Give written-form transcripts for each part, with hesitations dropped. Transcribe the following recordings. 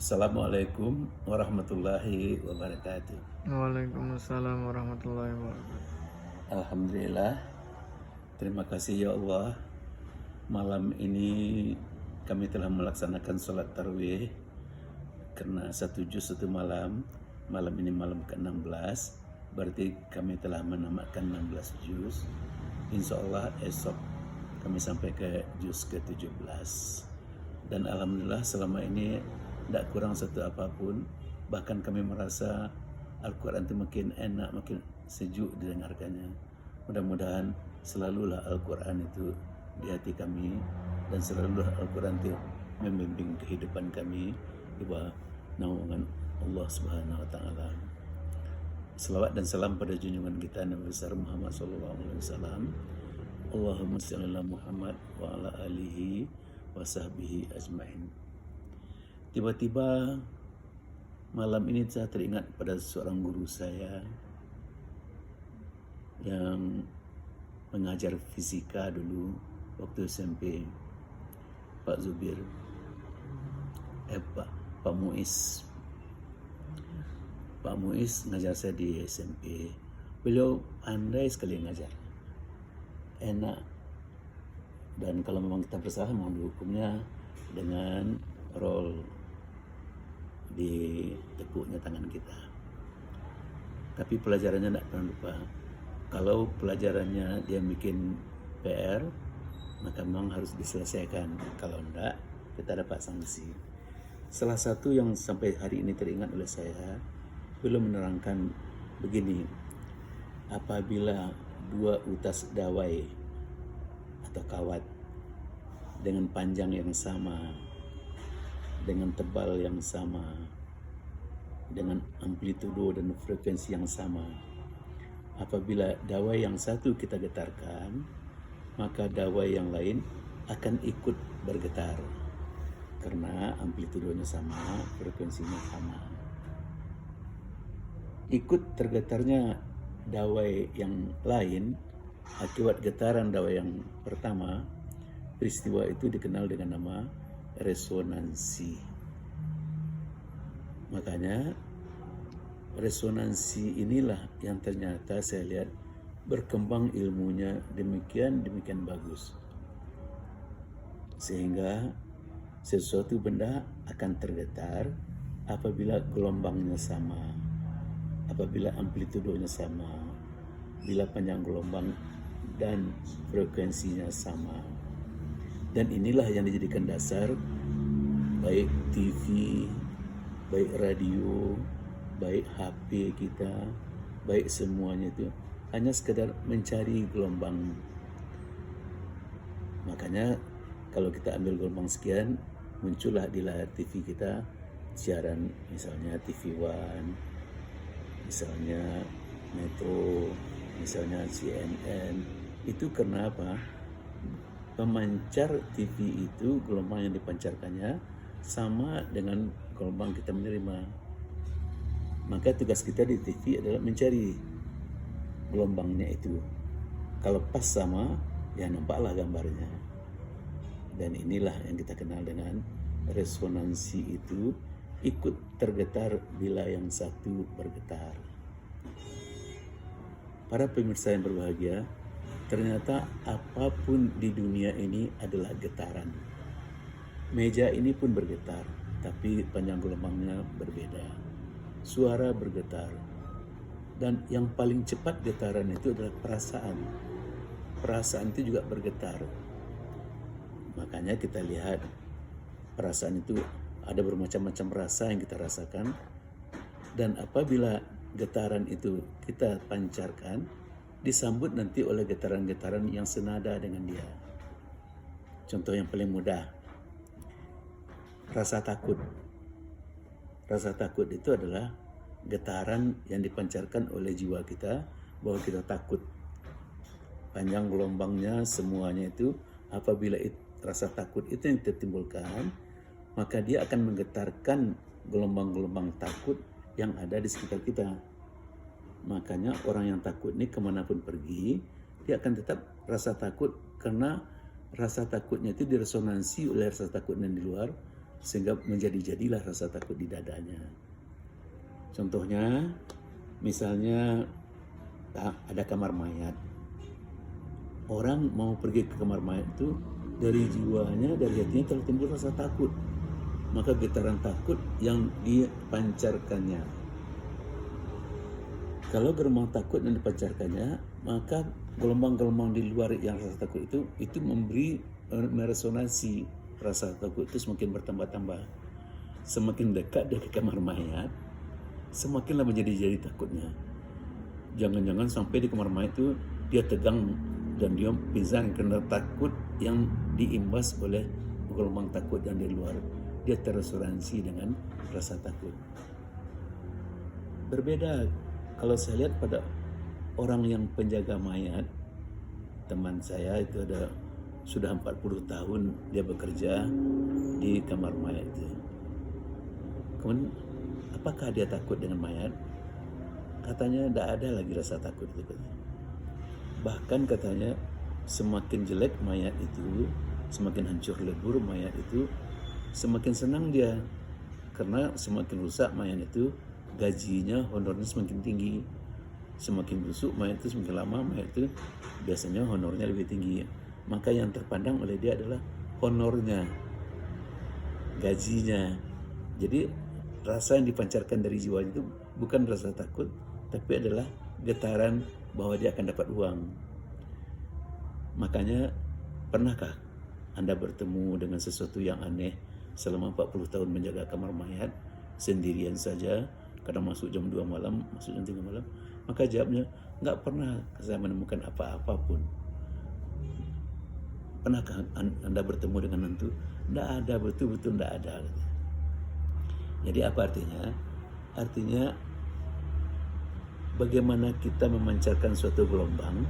Assalamualaikum warahmatullahi wabarakatuh. Waalaikumsalam warahmatullahi wabarakatuh. Alhamdulillah, terima kasih ya Allah. Malam ini kami telah melaksanakan sholat tarawih karena satu juz satu malam. Malam ini malam ke-16, berarti kami telah menamatkan 16 juz. Insya Allah esok kami sampai ke juz ke-17. Dan Alhamdulillah selama ini tidak kurang satu apapun. Bahkan kami merasa Al-Quran itu makin enak, makin sejuk didengarkannya. Mudah-mudahan selalulah Al-Quran itu di hati kami, dan selalulah Al-Quran itu membimbing kehidupan kami di bawah naungan Allah Subhanahu wa taala. Selawat dan salam pada junjungan kita Nabi besar Muhammad sallallahu alaihi wasallam. Allahumma shalli ala Muhammad wa ala alihi wa sahbihi ajmain. Tiba-tiba malam ini saya teringat pada seorang guru saya yang mengajar fisika dulu waktu SMP, Pak Zubir, Pak Muiz. Pak Muiz ngajar saya di SMP. Beliau pandai sekali ngajar, enak. Dan kalau memang kita bersalah, mohon dihukumnya dengan roll di tekuknya tangan kita. Tapi pelajarannya tidak pernah lupa. Kalau pelajarannya dia bikin PR, maka memang harus diselesaikan. Kalau tidak, kita dapat sanksi. Salah satu yang sampai hari ini teringat oleh saya, belum menerangkan begini: apabila dua utas dawai atau kawat dengan panjang yang sama, dengan tebal yang sama, dengan amplitudo dan frekuensi yang sama, apabila dawai yang satu kita getarkan, maka dawai yang lain akan ikut bergetar karena amplitudonya sama, frekuensinya sama. Ikut tergetarnya dawai yang lain akibat getaran dawai yang pertama, peristiwa itu dikenal dengan nama resonansi. Makanya resonansi inilah yang ternyata saya lihat berkembang ilmunya demikian bagus, sehingga sesuatu benda akan tergetar apabila gelombangnya sama, apabila amplitudonya sama, bila panjang gelombang dan frekuensinya sama. Dan inilah yang dijadikan dasar baik TV, baik radio, baik HP kita, baik semuanya itu hanya sekedar mencari gelombang. Makanya kalau kita ambil gelombang sekian, muncullah di layar TV kita siaran, misalnya TV One, misalnya Metro, misalnya CNN. Itu karena apa? Pemancar TV itu gelombang yang dipancarkannya sama dengan gelombang kita menerima. Maka tugas kita di TV adalah mencari gelombangnya itu. Kalau pas sama, ya nampaklah gambarnya. Dan inilah yang kita kenal dengan resonansi, itu ikut tergetar bila yang satu bergetar. Para pemirsa yang berbahagia, ternyata apapun di dunia ini adalah getaran. Meja ini pun bergetar, tapi panjang gelombangnya berbeda. Suara bergetar. Dan yang paling cepat getaran itu adalah perasaan. Perasaan itu juga bergetar. Makanya kita lihat perasaan itu ada bermacam-macam rasa yang kita rasakan. Dan apabila getaran itu kita pancarkan, disambut nanti oleh getaran-getaran yang senada dengan dia. Contoh yang paling mudah, rasa takut. Rasa takut itu adalah getaran yang dipancarkan oleh jiwa kita bahwa kita takut. Panjang gelombangnya semuanya itu, apabila rasa takut itu yang tertimbulkan, maka dia akan menggetarkan gelombang-gelombang takut yang ada di sekitar kita. Makanya orang yang takut ini kemanapun pergi, dia akan tetap rasa takut, karena rasa takutnya itu diresonansi oleh rasa takut yang di luar, sehingga menjadi-jadilah rasa takut di dadanya. Contohnya, misalnya ada kamar mayat. Orang mau pergi ke kamar mayat itu dari jiwanya, dari hatinya telah timbul rasa takut. Maka getaran takut yang dipancarkannya. Kalau gelombang takut yang dipancarkannya, maka gelombang-gelombang di luar yang rasa takut itu memberi meresonansi rasa takut itu semakin bertambah-tambah. Semakin dekat dia ke kamar mayat, semakinlah menjadi takutnya. Jangan-jangan sampai di kamar mayat itu dia tegang dan dia pingsan karena takut yang diimbas oleh gelombang takut yang di luar. Dia terresonansi dengan rasa takut. Berbeda kalau saya lihat pada orang yang penjaga mayat. Teman saya itu sudah 40 tahun dia bekerja di kamar mayat itu. Kemudian apakah dia takut dengan mayat? Katanya tidak ada lagi rasa takut itu. Bahkan katanya semakin jelek mayat itu, semakin hancur lebur mayat itu, semakin senang dia. Karena semakin rusak mayat itu, gajinya, honornya semakin tinggi. Semakin busuk mayat itu, semakin lama mayat itu biasanya honornya lebih tinggi. Maka yang terpandang oleh dia adalah honornya, gajinya. Jadi rasa yang dipancarkan dari jiwanya itu bukan rasa takut, tapi adalah getaran bahwa dia akan dapat uang. Makanya pernahkah Anda bertemu dengan sesuatu yang aneh selama 40 tahun menjaga kamar mayat sendirian saja, kadang masuk jam 2 malam, masuk jam 3 malam? Maka jawabnya, enggak pernah saya menemukan apa-apa pun. Pernahkah Anda bertemu dengan hantu? Enggak ada, betul-betul enggak ada. Jadi apa artinya? Artinya bagaimana kita memancarkan suatu gelombang,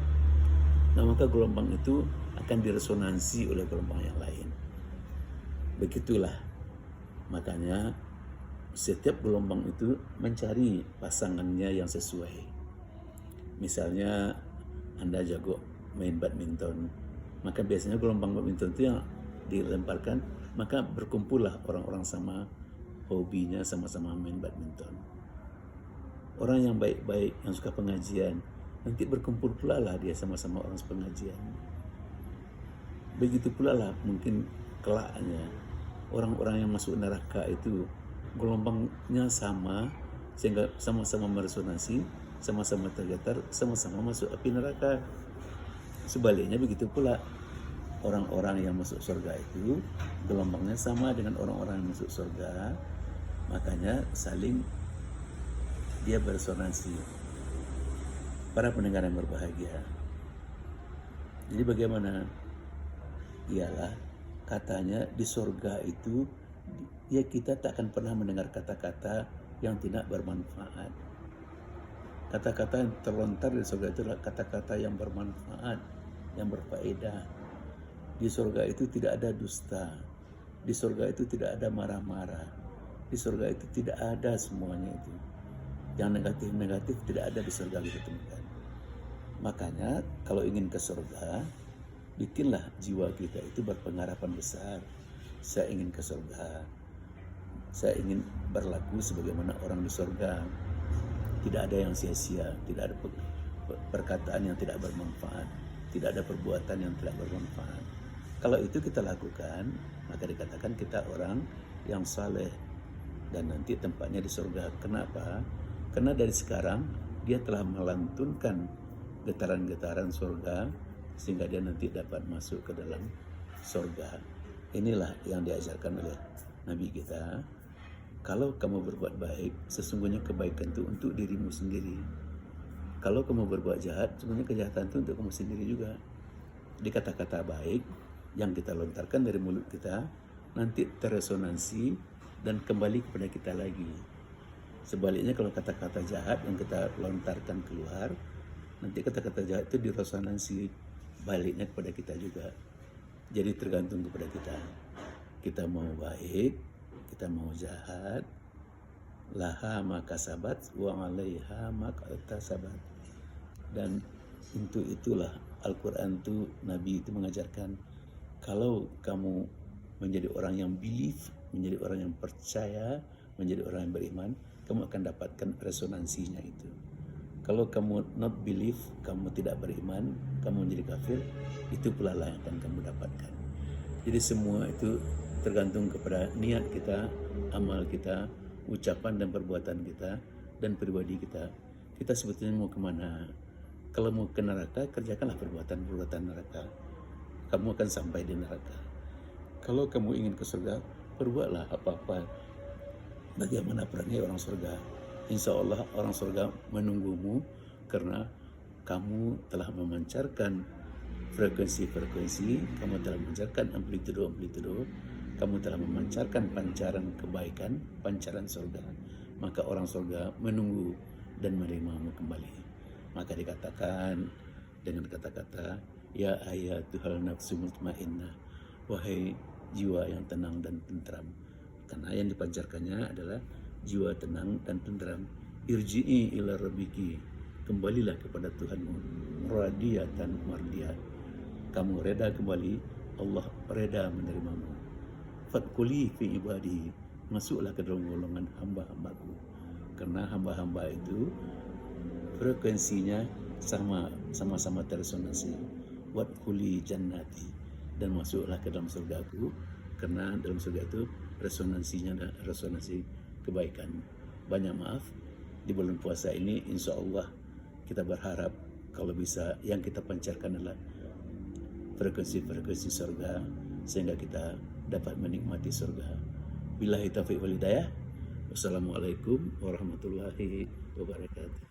nah maka gelombang itu akan diresonansi oleh gelombang yang lain. Begitulah. Makanya setiap gelombang itu mencari pasangannya yang sesuai. Misalnya Anda jago main badminton, maka biasanya gelombang badminton itu yang dilemparkan, maka berkumpullah orang-orang sama hobinya, sama-sama main badminton. Orang yang baik-baik, yang suka pengajian, nanti berkumpul pula lah dia sama-sama orang pengajian. Begitu pula lah mungkin kelaknya orang-orang yang masuk neraka itu gelombangnya sama, sehingga sama-sama meresonansi, sama-sama tergetar, sama-sama masuk api neraka. Sebaliknya begitu pula orang-orang yang masuk surga itu gelombangnya sama dengan orang-orang yang masuk surga, makanya saling dia beresonansi. Para pendengar yang berbahagia, jadi bagaimana? Ialah katanya di surga itu ya kita tak akan pernah mendengar kata-kata yang tidak bermanfaat. Kata-kata yang terlontar di surga itu adalah kata-kata yang bermanfaat, yang berfaedah. Di surga itu tidak ada dusta. Di surga itu tidak ada marah-marah. Di surga itu tidak ada semuanya itu. Yang negatif-negatif tidak ada di surga kita temukan. Makanya kalau ingin ke surga, bikinlah jiwa kita itu berpengharapan besar. Saya ingin ke surga. Saya ingin berlaku sebagaimana orang di surga. Tidak ada yang sia-sia, tidak ada perkataan yang tidak bermanfaat, tidak ada perbuatan yang tidak bermanfaat. Kalau itu kita lakukan, maka dikatakan kita orang yang saleh dan nanti tempatnya di surga. Kenapa? Karena dari sekarang dia telah melantunkan getaran-getaran surga sehingga dia nanti dapat masuk ke dalam surga. Inilah yang diajarkan oleh Nabi kita. Kalau kamu berbuat baik, sesungguhnya kebaikan itu untuk dirimu sendiri. Kalau kamu berbuat jahat, sebenarnya kejahatan itu untuk kamu sendiri juga. Di kata-kata baik yang kita lontarkan dari mulut kita nanti terresonansi dan kembali kepada kita lagi. Sebaliknya kalau kata-kata jahat yang kita lontarkan keluar, nanti kata-kata jahat itu diresonansi baliknya kepada kita juga. Jadi tergantung kepada kita. Kita mau baik, kita mau jahat, laha maka sabat wa 'alaiha maka tasabat. Dan untuk itulah Al-Quran itu, Nabi itu mengajarkan, kalau kamu menjadi orang yang believe menjadi orang yang percaya, menjadi orang yang beriman, kamu akan dapatkan resonansinya itu. Kalau kamu not believe, kamu tidak beriman, kamu menjadi kafir, itu pula lah yang akan kamu dapatkan. Jadi semua itu tergantung kepada niat kita, amal kita, ucapan dan perbuatan kita, dan pribadi kita. Kita sebetulnya mau kemana? Kalau mau ke neraka, kerjakanlah perbuatan-perbuatan neraka. Kamu akan sampai di neraka. Kalau kamu ingin ke surga, perbuatlah apa-apa bagaimana perangai orang surga. Insya Allah orang surga menunggumu karena kamu telah memancarkan frekuensi-frekuensi, kamu telah memancarkan amplitudo-amplitudo, kamu telah memancarkan pancaran kebaikan, pancaran surga. Maka orang surga menunggu dan menerimamu kembali. Maka dikatakan dengan kata-kata, ya ayyatuhal nafsu mutmainnah, wahai jiwa yang tenang dan tentram. Karena yang dipancarkannya adalah jiwa tenang dan tentram. Irji'i ila rabbiki, kembalilah kepada Tuhanmu, radiyatan mardiyah, kamu reda kembali, Allah reda menerimamu. Fadkhuli fi ibadi, masuklah ke dalam golongan hamba-hambaku. Karena hamba-hamba itu frekuensinya sama-sama teresonansi. Wadkhuli jannati, dan masuklah ke dalam surgaku, karena dalam surga itu resonansinya adalah resonansi kebaikan. Banyak maaf, di bulan puasa ini insya Allah kita berharap kalau bisa yang kita pancarkan adalah frekuensi-frekuensi surga, sehingga kita dapat menikmati surga. Billahi taufiq wal hidayah. Wassalamualaikum warahmatullahi wabarakatuh.